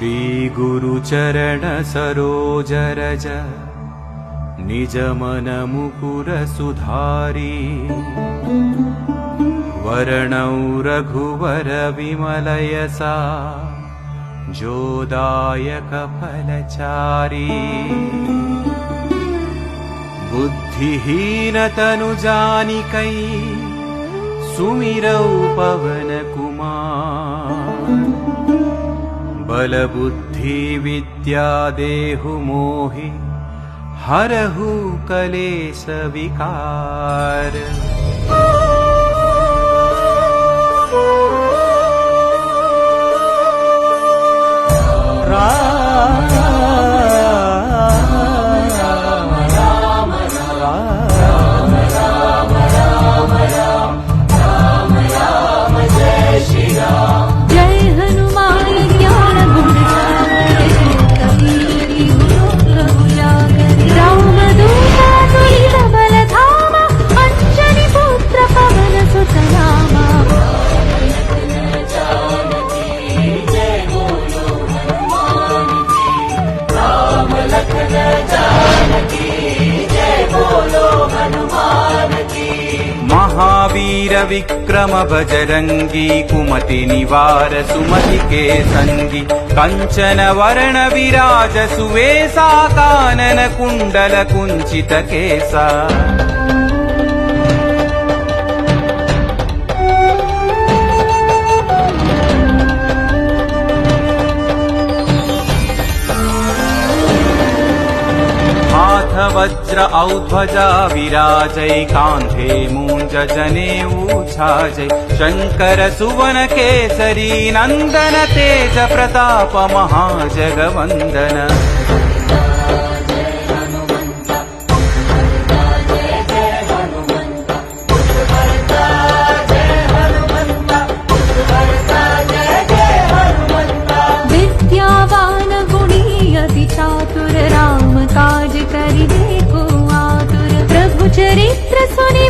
श्री गुरु चरण सरोज रज निज मन मुकुर सुधारी वर्णौ रघुवर विमल यसा जोदायक फलचारी बुद्धिहीन तनु जानिकै सुमिरौ पवन कुमार बल बुद्धि विद्या देहु मोहि हरहु कलेश विकार। महावीर विक्रम बजरंगी कुमति निवार सुमति के संगी कंचन वर्ण विराज सुवेशा कानन कुंडल कुंचित केसा वज्र औध्वजा विराजै कांधे मूंज जनेऊ छाजै शंकर सुवन केसरी नंदन तेज प्रताप महाजगवंदन। विद्यावान गुणी अति चातुर राम काज करि देखो आतुर प्रभु चरित्र सुनि